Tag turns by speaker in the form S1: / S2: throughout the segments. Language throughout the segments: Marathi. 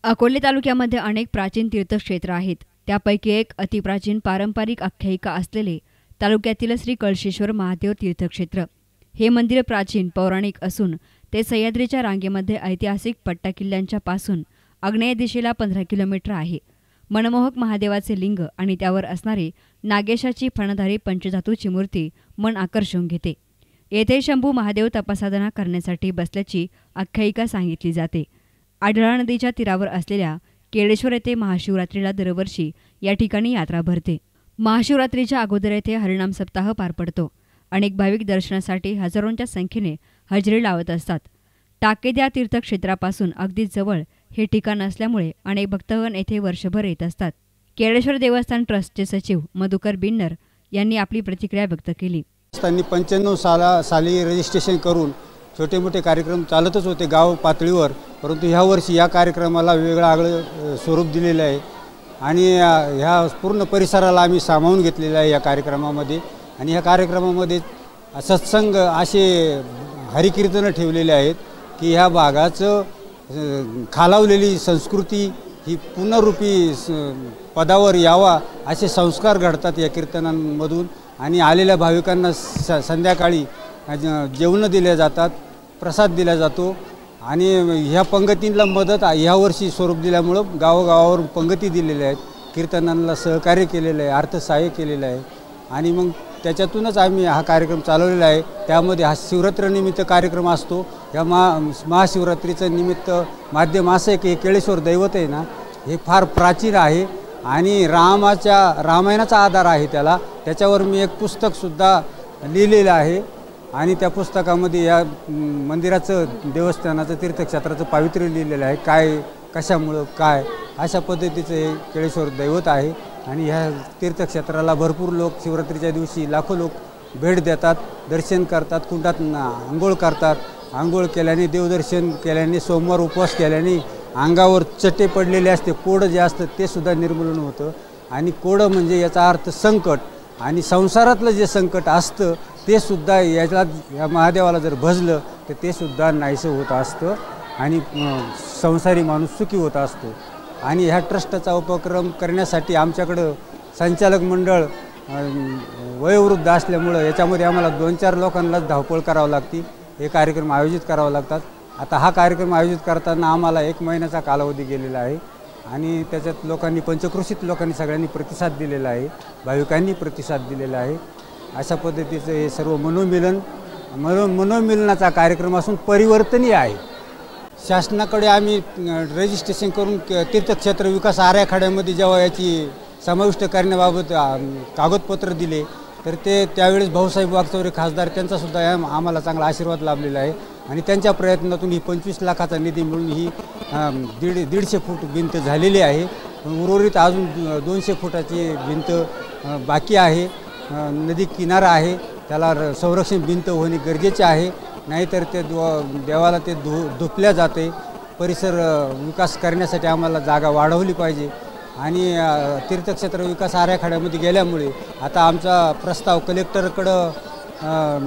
S1: अकोले तालुक्यामध्ये अनेक प्राचीन तीर्थक्षेत्र आहेत. त्यापैकी एक अतिप्राचीन पारंपरिक आख्यायिका असलेले तालुक्यातील श्री कळशेश्वर महादेव तीर्थक्षेत्र. हे मंदिर प्राचीन पौराणिक असून ते सह्याद्रीच्या रांगेमध्ये ऐतिहासिक पट्टाकिल्ल्यांच्या पासून आग्नेय दिशेला 15 किलोमीटर आहे. मनमोहक महादेवाचे लिंग आणि त्यावर असणारी नागेशाची फणधारी पंचधातूची मूर्ती मन आकर्षून घेते. येथे शंभू महादेव तपासाधना करण्यासाठी बसल्याची आख्यायिका सांगितली जाते. आढळा नदीच्या तीरावर असलेल्या केळेश्वर येथे महाशिवरात्रीला दरवर्षी या ठिकाणी यात्रा भरते. महाशिवरात्रीच्या अगोदर येथे हरिनाम सप्ताह पार पडतो. अनेक भाविक दर्शनासाठी हजारोंच्या संख्येने हजेरी लावत असतात. टाकेद या तीर्थक्षेत्रापासून अगदी जवळ हे ठिकाण असल्यामुळे अनेक भक्तगण येथे वर्षभर येत असतात. केळेश्वर देवस्थान ट्रस्टचे सचिव मधुकर बिन्नर यांनी आपली प्रतिक्रिया व्यक्त केली.
S2: 95 साली रजिस्ट्रेशन करून छोटे मोठे कार्यक्रम चालतच होते गाव पातळीवर, परंतु ह्या वर्षी या कार्यक्रमाला वेगळं स्वरूप दिलेलं आहे आणि ह्या पूर्ण परिसराला आम्ही सामावून घेतलेलं आहे या कार्यक्रमामध्ये. आणि ह्या कार्यक्रमामध्ये सत्संग असे हरिकीर्तनं ठेवलेले आहेत की ह्या भागाचं खालावलेली संस्कृती ही पुनरुपी पदावर यावा असे संस्कार घडतात या कीर्तनांमधून. आणि आलेल्या भाविकांना संध्याकाळी जेवणं दिले जातात, प्रसाद दिला जातो आणि ह्या पंगतींना मदत ह्या वर्षी स्वरूप दिल्यामुळं गावोगावावर पंगती दिलेल्या आहेत, कीर्तनांना सहकार्य केलेलं आहे, अर्थसहाय्य केलेलं आहे आणि मग त्याच्यातूनच आम्ही हा कार्यक्रम चालवलेला आहे. त्यामध्ये हा शिवरात्रीनिमित्त कार्यक्रम असतो. या महाशिवरात्रीचं निमित्त माध्यम असं आहे की केळेश्वर दैवत आहे ना, हे फार प्राचीन आहे आणि रामायणाचा आधार आहे त्याच्यावर मी एक पुस्तकसुद्धा लिहिलेलं आहे आणि त्या पुस्तकामध्ये या मंदिराचं देवस्थानाचं तीर्थक्षेत्राचं पावित्र्य लिहिलेलं आहे. काय कशामुळं काय अशा पद्धतीचं हे केळेश्वर दैवत आहे. आणि ह्या तीर्थक्षेत्राला भरपूर लोक शिवरात्रीच्या दिवशी लाखो लोक भेट देतात, दर्शन करतात, कुंडात आंघोळ करतात. आंघोळ केल्याने, देवदर्शन केल्याने, सोमवार उपवास केल्याने अंगावर चटे पडलेले असते, कोडं जे असतं ते सुद्धा निर्मूलन होतं. आणि कोडं म्हणजे याचा अर्थ संकट, आणि संसारातलं जे संकट असतं ते सुद्धा या महादेवाला जर भजलं तर ते सुद्धा नाहीसं होत असतं आणि संसारी माणूस सुखी होत असतो. आणि ह्या ट्रस्टचा उपक्रम करण्यासाठी आमच्याकडं संचालक मंडळ वयोवृद्ध असल्यामुळं याच्यामध्ये आम्हाला 2-4 लोकांनाच धावपळ करावं लागते, हे कार्यक्रम आयोजित करावं लागतात. आता हा कार्यक्रम आयोजित करताना आम्हाला 1 महिन्याचा कालावधी गेलेला आहे आणि त्याच्यात पंचक्रोशीत लोकांनी सगळ्यांनी प्रतिसाद दिलेला आहे, भाविकांनी प्रतिसाद दिलेला आहे. अशा पद्धतीचं हे सर्व मनोमिलनाचा कार्यक्रम असून परिवर्तनीय आहे. शासनाकडे आम्ही रजिस्ट्रेशन करून तीर्थक्षेत्र विकास आराखड्यामध्ये जेव्हा याची समाविष्ट करण्याबाबत कागदपत्र दिले तर त्यावेळेस भाऊसाहेब वागचौरे खासदार त्यांचासुद्धा आम्हाला चांगला आशीर्वाद लाभलेला आहे आणि त्यांच्या प्रयत्नातून ही 25 लाखाचा निधी मिळून ही 150 फूट भिंत झालेली आहे. उर्वरित अजून 200 फुटाची भिंत बाकी आहे. नदी किनारा आहे, त्याला संरक्षण भिंत होणे गरजेचे आहे, नाहीतर ते देवाला ते धुपल्या जाते. परिसर विकास करण्यासाठी आम्हाला जागा वाढवली पाहिजे आणि तीर्थक्षेत्र विकास आराखड्यामध्ये गेल्यामुळे आता आमचा प्रस्ताव कलेक्टरकडं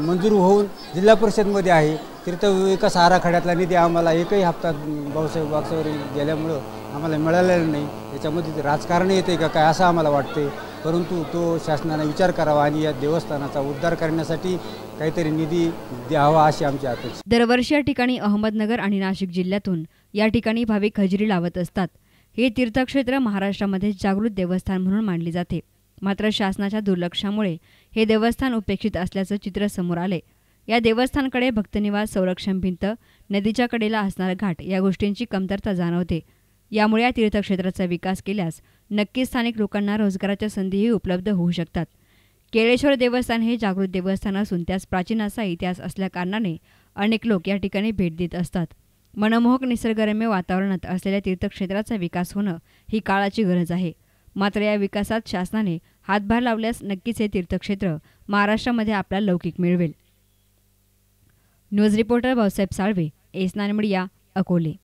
S2: मंजूर होऊन जिल्हा परिषदमध्ये आहे. तीर्थ विकास आराखड्यातला निधी आम्हाला एकही हप्ता भाऊसाहेब वागचौरे गेल्यामुळं आम्हाला मिळालेलं नाही. त्याच्यामध्ये राजकारण येते का काय असं आम्हाला वाटते, परंतु तो शासनाने विचार करावा आणि या देवस्थानाचा उद्धार करण्यासाठी काहीतरी निधी द्यावा अशी आमची अपेक्षा.
S1: दरवर्षी या ठिकाणी अहमदनगर आणि नाशिक जिल्ह्यातून या ठिकाणी भाविक हजेरी लावत असतात. हे तीर्थक्षेत्र महाराष्ट्रामध्ये जागृत देवस्थान म्हणून मानले जाते. मात्र शासनाच्या दुर्लक्षामुळे हे देवस्थान उपेक्षित असल्याचं चित्र समोर आले. या देवस्थानकडे भक्तनिवास, संरक्षण भिंत, नदीच्या कडेला असणारा घाट या गोष्टींची कमतरता जाणवते. यामुळे या तीर्थक्षेत्राचा विकास केल्यास नक्कीच स्थानिक लोकांना रोजगाराच्या संधीही उपलब्ध होऊ शकतात. केळेश्वर देवस्थान हे जागृत देवस्थान असून त्यास प्राचीन असा इतिहास असल्याकारणाने अनेक लोक या ठिकाणी भेट देत असतात. मनमोहक निसर्गरम्य वातावरणात असलेल्या तीर्थक्षेत्राचा विकास होणं ही काळाची गरज आहे. मात्र या विकासात शासनाने हातभार लावल्यास नक्कीच हे तीर्थक्षेत्र महाराष्ट्रामध्ये आपला लौकिक मिळवेल. News reporter Bhausaheb Salve, S nine media, Akole.